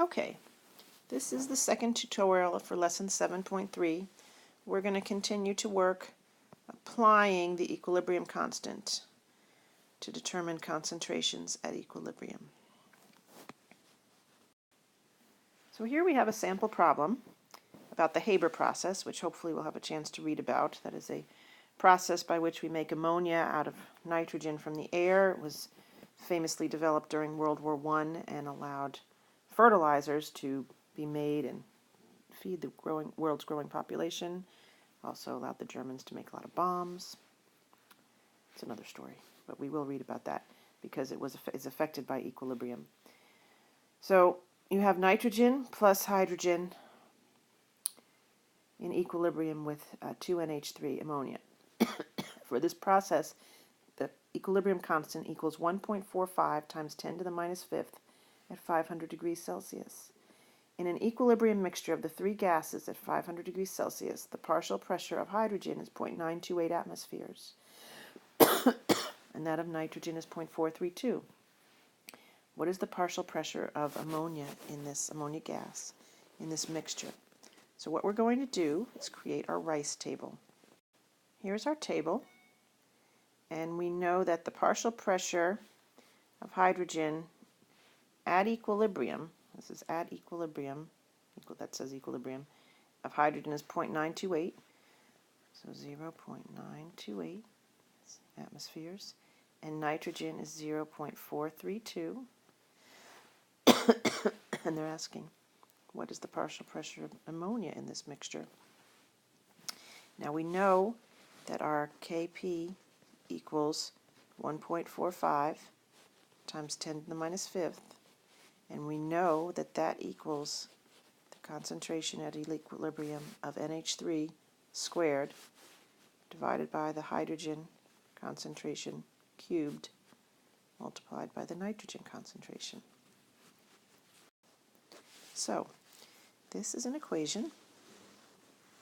Okay, this is the second tutorial for lesson 7.3. We're going to continue to work applying the equilibrium constant to determine concentrations at equilibrium. So here we have a sample problem about the Haber process, which hopefully we'll have a chance to read about. That is a process by which we make ammonia out of nitrogen from the air. It was famously developed during World War I and allowed fertilizers to be made and feed the world's growing population. Also allowed the Germans to make a lot of bombs. It's another story, but we will read about that because it's affected by equilibrium. So you have nitrogen plus hydrogen in equilibrium with 2NH3 ammonia. For this process, the equilibrium constant equals 1.45 times 10 to the minus fifth at 500 degrees Celsius. In an equilibrium mixture of the three gases at 500 degrees Celsius, the partial pressure of hydrogen is 0.928 atmospheres, and that of nitrogen is 0.432. What is the partial pressure of ammonia in this ammonia gas, in this mixture? So what we're going to do is create our Rice table. Here's our table, and we know that the partial pressure of hydrogen at equilibrium, this is at equilibrium, that says equilibrium, of hydrogen is 0.928, so 0.928 atmospheres, and nitrogen is 0.432, and they're asking, what is the partial pressure of ammonia in this mixture? Now we know that our Kp equals 1.45 times 10 to the minus fifth, and we know that that equals the concentration at equilibrium of NH3 squared divided by the hydrogen concentration cubed multiplied by the nitrogen concentration. So this is an equation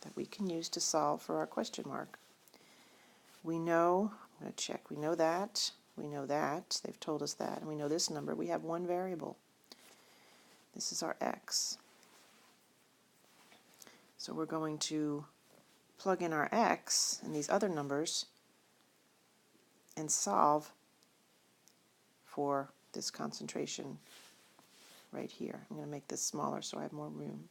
that we can use to solve for our question mark. We know, I'm going to check, we know that, they've told us that, and we know this number. We have one variable. This is our x. So we're going to plug in our x and these other numbers and solve for this concentration right here. I'm going to make this smaller so I have more room.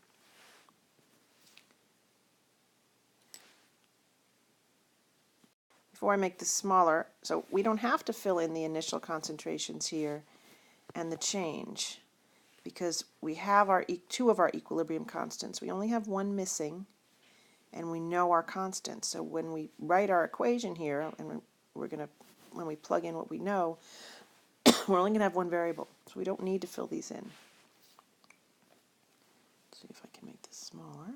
Before I make this smaller, so we don't have to fill in the initial concentrations here and the change because we have our two of our equilibrium constants. We only have one missing, and we know our constant. So when we write our equation here, and when we plug in what we know, we're only going to have one variable, so we don't need to fill these in. Let's see if I can make this smaller.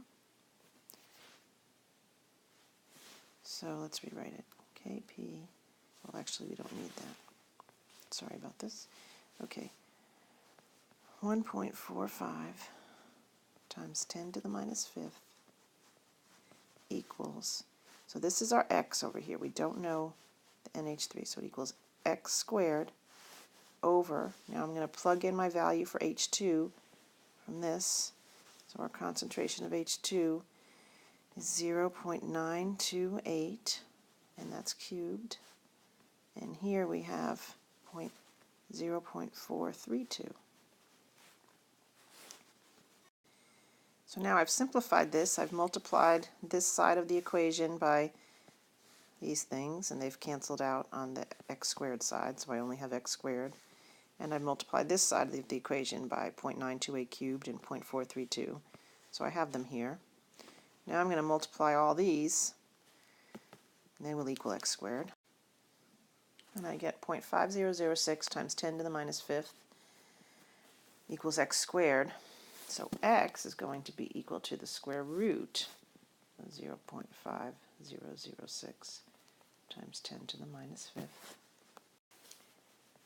So let's rewrite it. Kp, well actually we don't need that. Sorry about this. Okay, 1.45 times 10 to the minus fifth equals, so this is our x over here. We don't know the NH3, so it equals x squared over, now I'm going to plug in my value for H2 from this, so our concentration of H2 is 0.928, and that's cubed, and here we have 0.432. So now I've simplified this. I've multiplied this side of the equation by these things, and they've canceled out on the x squared side, so I only have x squared. And I've multiplied this side of the equation by 0.928 cubed and 0.432. So I have them here. Now I'm going to multiply all these, and they will equal x squared. And I get 0.5006 times 10 to the minus fifth equals x squared. So x is going to be equal to the square root of 0.5006 times 10 to the minus fifth.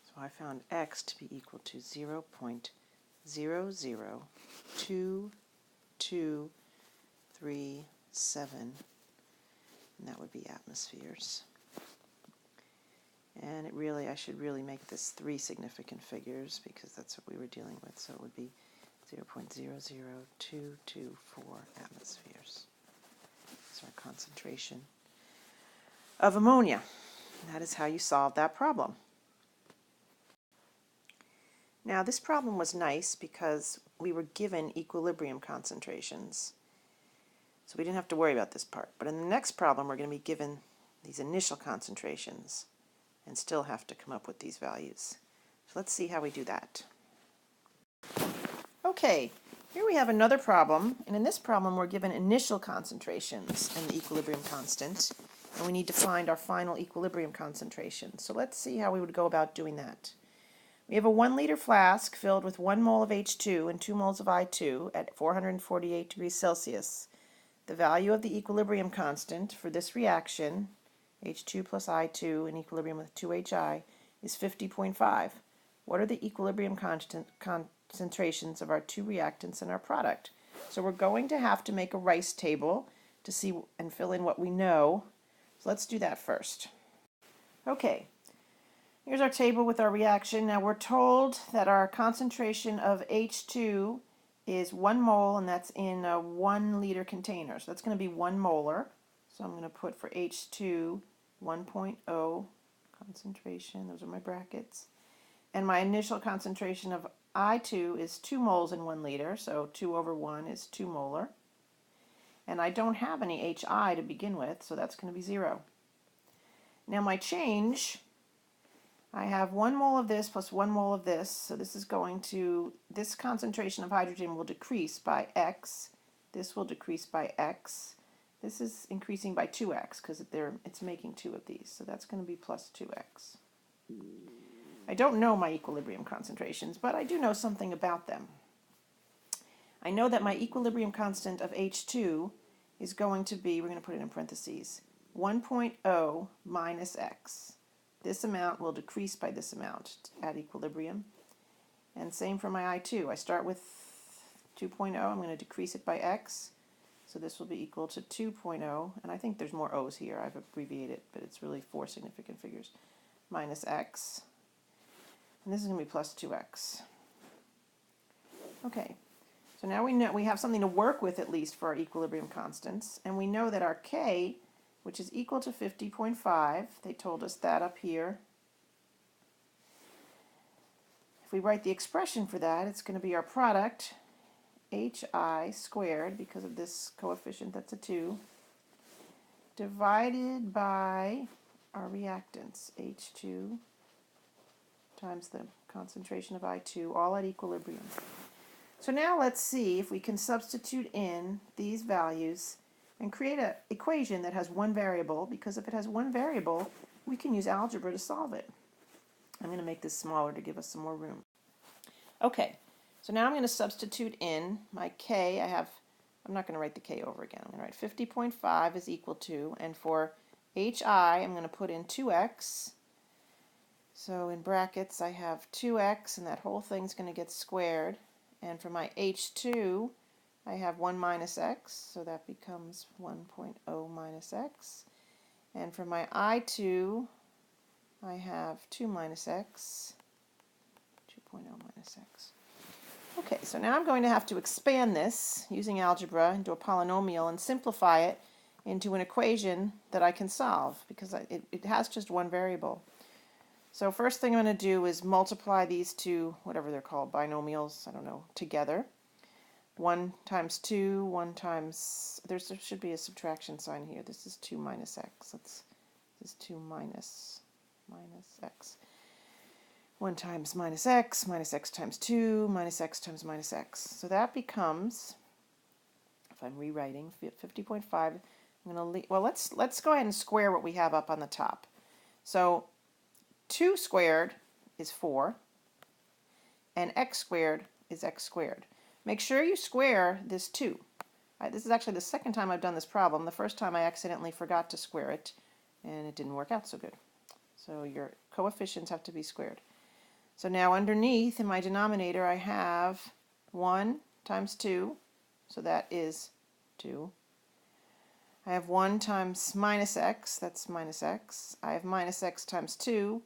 So I found x to be equal to 0.002237, and that would be atmospheres. And I should really make this three significant figures because that's what we were dealing with. So it would be 0.00224 atmospheres. That's our concentration of ammonia. That is how you solve that problem. Now this problem was nice because we were given equilibrium concentrations. So we didn't have to worry about this part. But in the next problem we're going to be given these initial concentrations and still have to come up with these values. So let's see how we do that. Okay, here we have another problem, and in this problem we're given initial concentrations and the equilibrium constant, and we need to find our final equilibrium concentration. So let's see how we would go about doing that. We have a 1 liter flask filled with 1 mole of H2 and 2 moles of I2 at 448 degrees Celsius. The value of the equilibrium constant for this reaction, H2 plus I2 in equilibrium with 2HI, is 50.5. What are the equilibrium concentrations of our two reactants in our product? So we're going to have to make a rice table to see and fill in what we know. So let's do that first. Okay, here's our table with our reaction. Now we're told that our concentration of H2 is 1 mole, and that's in a 1 liter container. So that's going to be 1 molar. So I'm going to put for H2 1.0 concentration. Those are my brackets. And my initial concentration of I2 is 2 moles in 1 liter, so 2 over 1 is 2 molar. And I don't have any HI to begin with, so that's going to be 0. Now my change, I have 1 mole of this plus 1 mole of this, so this is going to, this concentration of hydrogen will decrease by X. This will decrease by X. This is increasing by 2X because it's making 2 of these, so that's going to be plus 2X. I don't know my equilibrium concentrations, but I do know something about them. I know that my equilibrium constant of H2 is going to be, we're going to put it in parentheses, 1.0 minus X. This amount will decrease by this amount at equilibrium. And same for my I2. I start with 2.0, I'm going to decrease it by X. So this will be equal to 2.0, and I think there's more O's here. I've abbreviated, but it's really 4 significant figures, minus X. And this is going to be plus 2X. Okay, so now we know we have something to work with at least for our equilibrium constants, and we know that our K, which is equal to 50.5, they told us that up here. If we write the expression for that, it's going to be our product, HI squared, because of this coefficient that's a 2, divided by our reactants, H2 times the concentration of I2, all at equilibrium. So now let's see if we can substitute in these values and create an equation that has one variable, because if it has one variable, we can use algebra to solve it. I'm going to make this smaller to give us some more room. Okay, so now I'm going to substitute in my K. I'm not going to write the K over again. I'm going to write 50.5 is equal to, and for HI, I'm going to put in 2X. So in brackets, I have 2X, and that whole thing's going to get squared. And for my H2, I have 1 minus X, so that becomes 1.0 minus X. And for my I2, I have 2 minus X, 2.0 minus X. Okay, so now I'm going to have to expand this using algebra into a polynomial and simplify it into an equation that I can solve, because it has just one variable. So first thing I'm going to do is multiply these two, whatever they're called, binomials, I don't know, together. 1 times 2, 1 times, there should be a subtraction sign here. This is 2 minus X. This is 2 minus X. 1 times minus X times 2, minus X times minus X. So that becomes, if I'm rewriting, 50.5. I'm going to, well, let's go ahead and square what we have up on the top. So 2 squared is 4, and X squared is X squared. Make sure you square this 2. This is actually the second time I've done this problem. The first time I accidentally forgot to square it, and it didn't work out so good. So your coefficients have to be squared. So now underneath in my denominator I have 1 times 2, so that is 2. I have 1 times minus X, that's minus X. I have minus X times 2,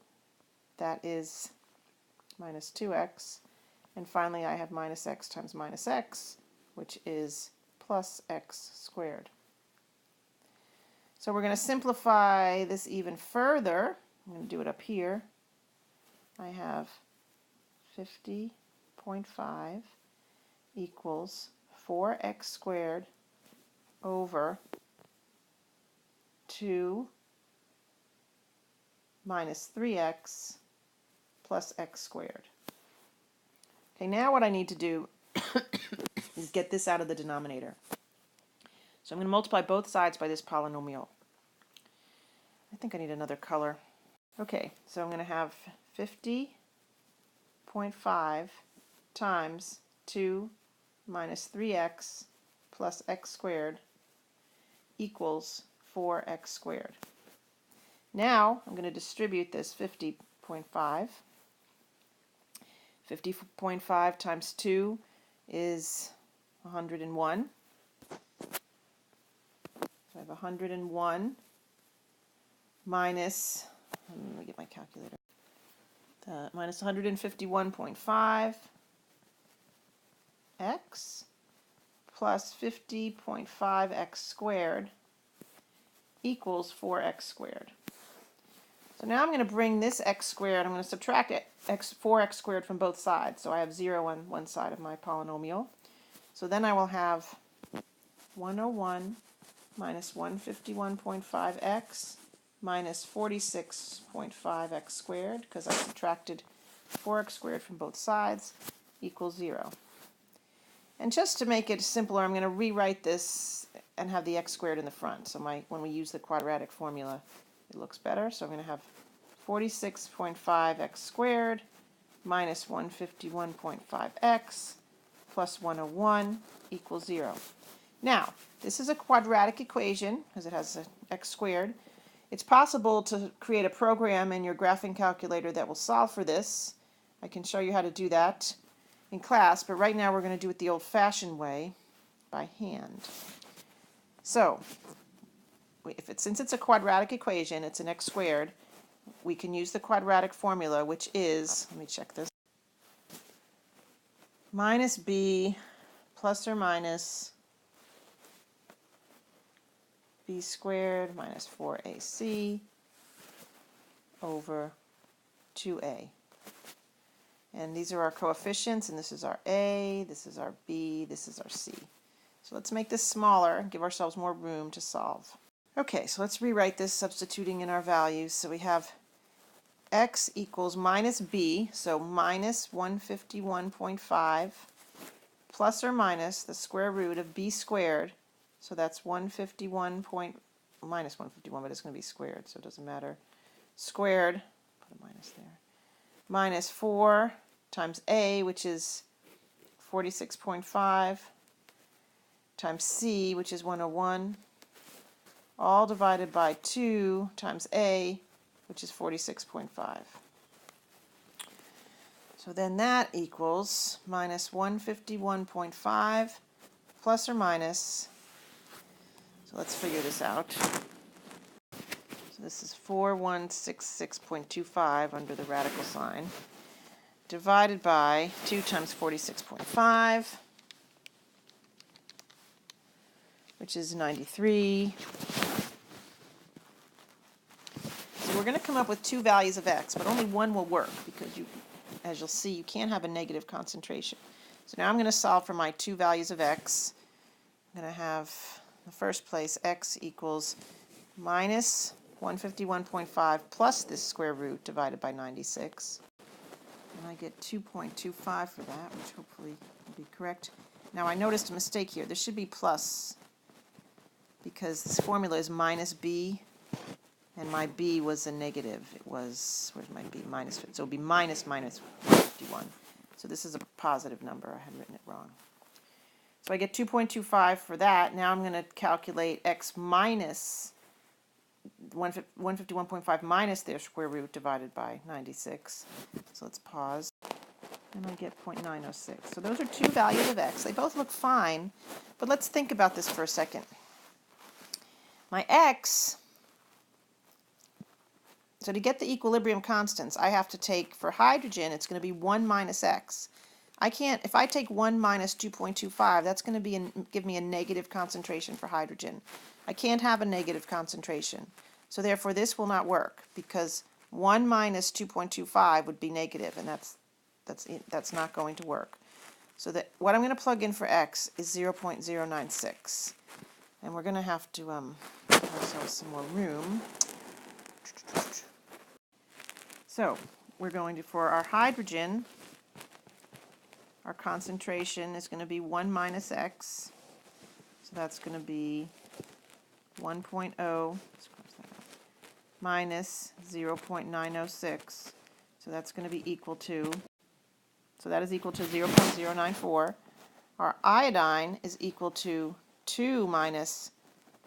that is minus 2X. And finally, I have minus x times minus x, which is plus x squared. So we're going to simplify this even further. I'm going to do it up here. I have 50.5 equals 4x squared over 2 minus 3x plus x squared. Okay, now what I need to do is get this out of the denominator. So I'm going to multiply both sides by this polynomial. I think I need another color. Okay, so I'm going to have 50.5 times 2 minus 3x plus x squared equals 4x squared. Now I'm going to distribute this 50.5. 50.5 times 2 is 101. So I have 101 minus, let me get my calculator, minus 151.5 x plus 50.5 x squared equals 4x squared. So now I'm going to bring this x squared, I'm going to subtract 4x squared from both sides. So I have 0 on one side of my polynomial. So then I will have 101 minus 151.5x minus 46.5x squared, because I subtracted 4x squared from both sides, equals 0. And just to make it simpler, I'm going to rewrite this and have the x squared in the front. So when we use the quadratic formula, it looks better. So I'm going to have 46.5x squared minus 151.5x plus 101 equals 0. Now, this is a quadratic equation because it has an x squared. It's possible to create a program in your graphing calculator that will solve for this. I can show you how to do that in class, but right now we're going to do it the old-fashioned way, by hand. So, since it's a quadratic equation, it's an x squared, we can use the quadratic formula, which is, let me check this, minus b plus or minus b squared minus 4ac over 2a. And these are our coefficients, and this is our a, this is our b, this is our c. So let's make this smaller and give ourselves more room to solve. Okay, so let's rewrite this, substituting in our values. So we have x equals minus b, so minus 151.5 plus or minus the square root of b squared. So that's minus 151, but it's going to be squared, so it doesn't matter. Squared, put a minus there, minus 4 times a, which is 46.5, times c, which is 101, all divided by 2 times a, which is 46.5. So then that equals minus 151.5 plus or minus, so let's figure this out. So this is 4166.25 under the radical sign, divided by 2 times 46.5, which is 93. So we're going to come up with two values of x, but only one will work because, as you'll see, you can't have a negative concentration. So now I'm going to solve for my two values of x. I'm going to have, in the first place, x equals minus 151.5 plus this square root divided by 96. And I get 2.25 for that, which hopefully will be correct. Now I noticed a mistake here. There should be plus, because this formula is minus b, and my b was a negative. It was, where's my b? Minus, so it would be minus 151. So this is a positive number. I had written it wrong. So I get 2.25 for that. Now I'm going to calculate x minus 151.5 minus their square root divided by 96. So let's pause. And I get 0.906. So those are two values of x. They both look fine, but let's think about this for a second. My x, so to get the equilibrium constants, I have to take, for hydrogen, it's going to be 1 minus x. I can't, if I take 1 minus 2.25, that's going to give me a negative concentration for hydrogen. I can't have a negative concentration. So therefore this will not work because 1 minus 2.25 would be negative, and that's not going to work. So that what I'm going to plug in for x is 0.096. And we're going to have to give ourselves some more room. So we're going to, for our hydrogen, our concentration is going to be 1 minus x. So that's going to be 1.0 minus 0.906. So that's going to be equal to, so that is equal to 0.094. Our iodine is equal to 2 minus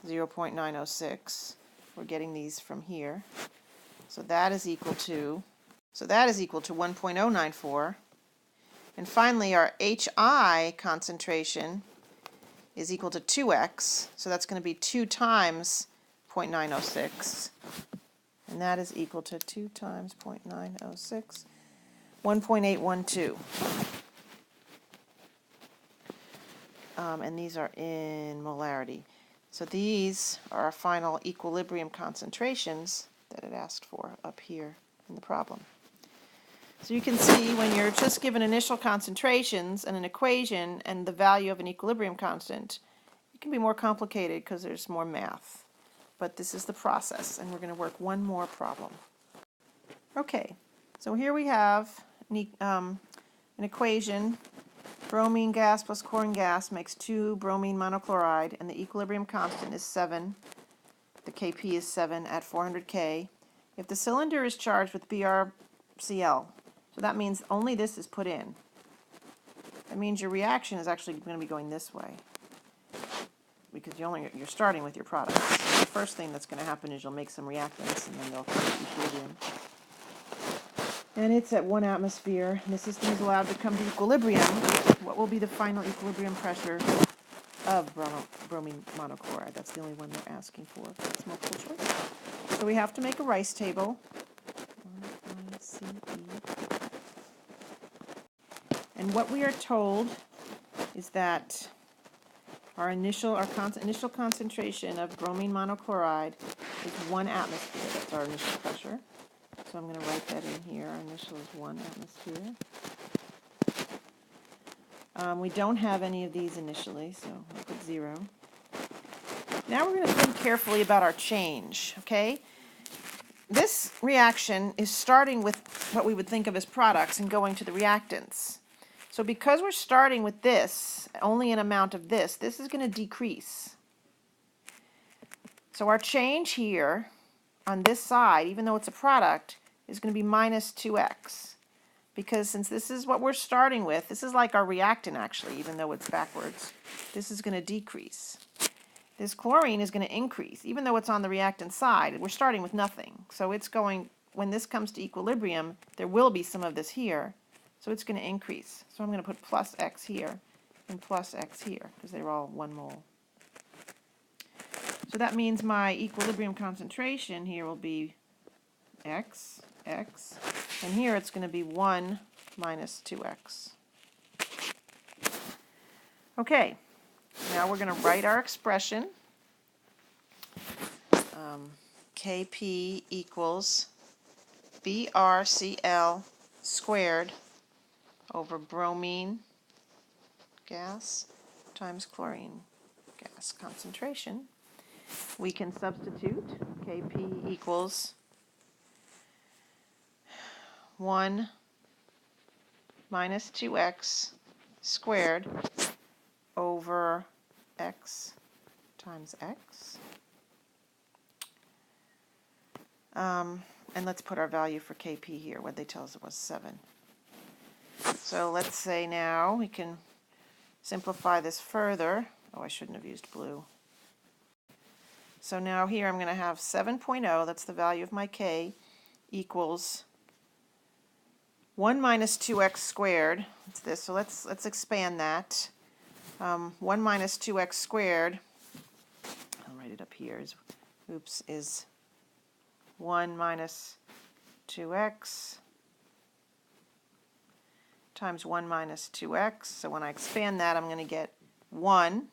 0.906. We're getting these from here. So that is equal to 1.094. And finally, our HI concentration is equal to 2x. So that's going to be 2 times 0.906. And that is equal to 2 times 0.906, 1.812. And these are in molarity. So these are our final equilibrium concentrations that it asked for up here in the problem. So you can see when you're just given initial concentrations and an equation and the value of an equilibrium constant, it can be more complicated because there's more math. But this is the process, and we're going to work one more problem. Okay, so here we have an equation. Bromine gas plus chlorine gas makes 2 bromine monochloride, and the equilibrium constant is 7. The Kp is 7 at 400 K. If the cylinder is charged with BrCl, so that means only this is put in. That means your reaction is actually going to be going this way, because you're starting with your products. So the first thing that's going to happen is you'll make some reactants, and then they'll come to equilibrium. And it's at 1 atmosphere, and the system is allowed to come to equilibrium. What will be the final equilibrium pressure of bromine monochloride? That's the only one they're asking for. It's multiple choice. So we have to make a rice table. RICE. And what we are told is that our initial concentration of bromine monochloride is 1 atmosphere. That's our initial pressure. So I'm going to write that in here. Our initial is 1 atmosphere. We don't have any of these initially, so I'll put 0. Now we're going to think carefully about our change, okay? This reaction is starting with what we would think of as products and going to the reactants. So because we're starting with this, only an amount of this is going to decrease. So our change here on this side, even though it's a product, is going to be minus 2x. Because since this is what we're starting with, this is like our reactant actually, even though it's backwards, this is going to decrease. This chlorine is going to increase, even though it's on the reactant side. We're starting with nothing. So it's going, when this comes to equilibrium, there will be some of this here. So it's going to increase. So I'm going to put plus x here and plus x here, because they're all 1 mole. So that means my equilibrium concentration here will be x, and here it's going to be 1 minus 2x. Okay, now we're going to write our expression. Kp equals BrCl squared over bromine gas times chlorine gas concentration. We can substitute. Kp equals 1 minus 2x squared over x times x. And let's put our value for Kp here. What they tell us it was 7. So let's say now we can simplify this further. Oh, I shouldn't have used blue. So now here I'm going to have 7.0, that's the value of my K, equals 1 minus 2x squared. It's this. So let's expand that. 1 minus 2x squared, I'll write it up here, is 1 minus 2x times 1 minus 2x. So when I expand that, I'm going to get 1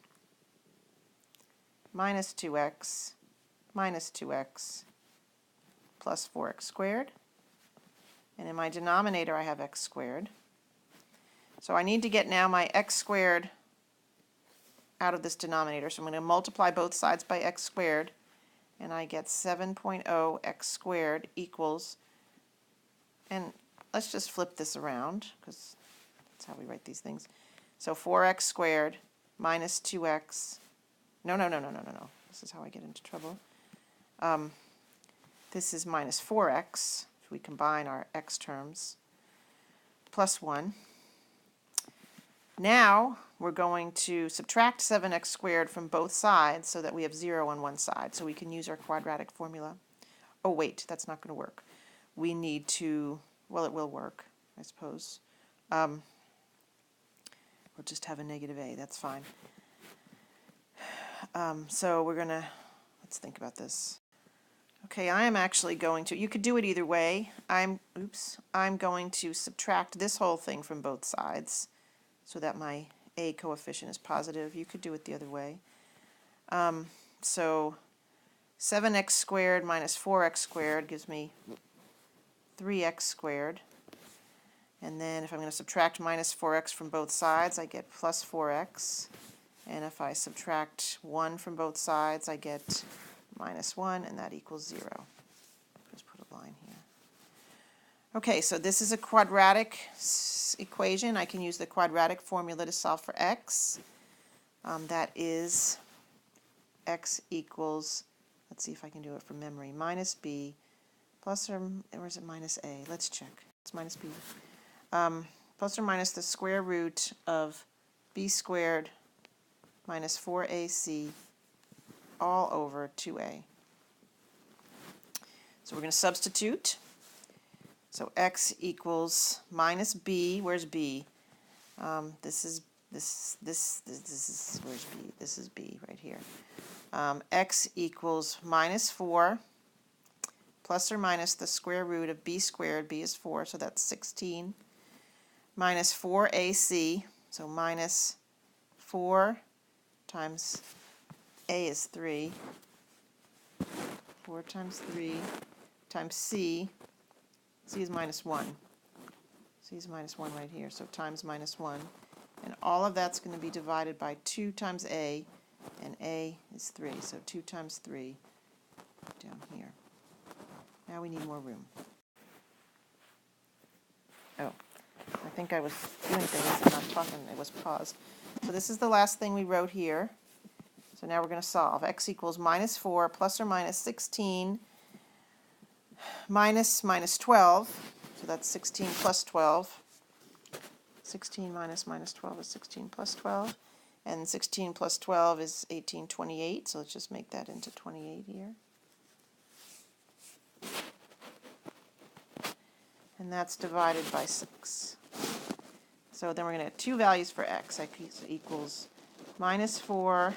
minus 2x plus 4x squared. And in my denominator, I have x squared. So I need to get now my x squared out of this denominator. So I'm going to multiply both sides by x squared, and I get 7.0 x squared equals, and let's just flip this around because that's how we write these things. So 4x squared minus 2x. No. This is how I get into trouble. This is minus 4x, if we combine our x terms, plus 1. Now we're going to subtract 7x squared from both sides so that we have 0 on one side, so we can use our quadratic formula. Oh wait, that's not going to work. We need to, well, it will work, I suppose. We'll just have a negative a, that's fine. So we're going to, let's think about this. Okay, I am actually going to, you could do it either way. I'm going to subtract this whole thing from both sides so that my a coefficient is positive. You could do it the other way. So 7x squared minus 4x squared gives me 3x squared. And then if I'm going to subtract minus 4x from both sides, I get plus 4x. And if I subtract 1 from both sides, I get minus 1, and that equals 0. Just put a line here. Okay, so this is a quadratic equation. I can use the quadratic formula to solve for x. That is x equals, let's see if I can do it from memory, minus b plus or is it minus a? Let's check. It's minus b. Plus or minus the square root of b squared minus 4ac all over 2a. So we're going to substitute. So x equals minus b. Where's b? This is where's b? This is b right here. X equals minus 4 plus or minus the square root of b squared. B is 4, so that's 16. Minus 4ac, so minus 4 times a is 3. 4 times 3 times c. C is minus 1. C is minus 1 right here, so times minus 1. And all of that's going to be divided by 2 times a, and a is 3. So 2 times 3 down here. Now we need more room. Oh, I think I was doing things and not talking. It was paused. So this is the last thing we wrote here. So now we're going to solve. X equals minus 4 plus or minus 16 minus 12. So that's 16 plus 12. 16 minus 12 is 16 plus 12. And 16 plus 12 is 1828. So let's just make that into 28 here. And that's divided by 6. So then we're going to have two values for x. X equals minus 4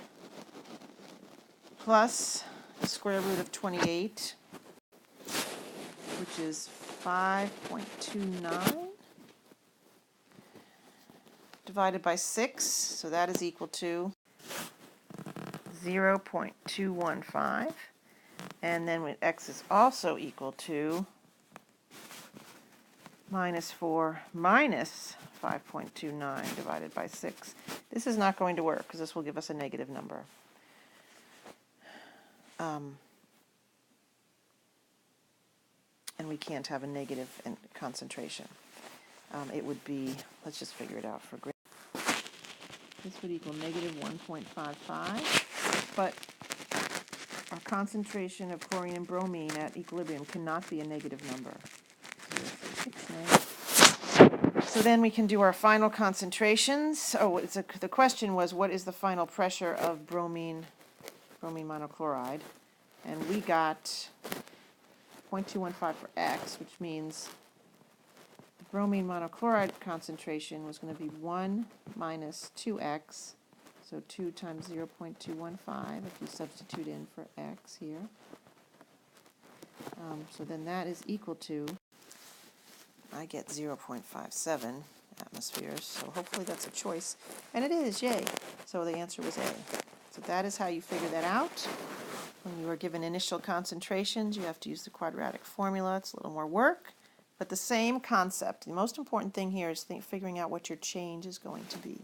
plus the square root of 28, which is 5.29, divided by 6, so that is equal to 0.215. And then when x is also equal to minus 4 minus 5.29 divided by 6. This is not going to work because this will give us a negative number. And we can't have a negative concentration. It would be, let's just figure it out for grade. This would equal negative 1.55, but our concentration of chlorine and bromine at equilibrium cannot be a negative number. So then we can do our final concentrations. Oh, the question was, what is the final pressure of bromine monochloride? And we got 0.215 for x, which means the bromine monochloride concentration was going to be 1 minus 2x, so 2 times 0.215 if you substitute in for x here. So then that is equal to, I get 0.57, atmospheres. So hopefully that's a choice. And it is, yay. So the answer was A. So that is how you figure that out. When you are given initial concentrations, you have to use the quadratic formula. It's a little more work, but the same concept. The most important thing here is figuring out what your change is going to be.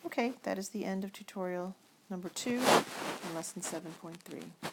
Okay, that is the end of tutorial number 2 in lesson 7.3.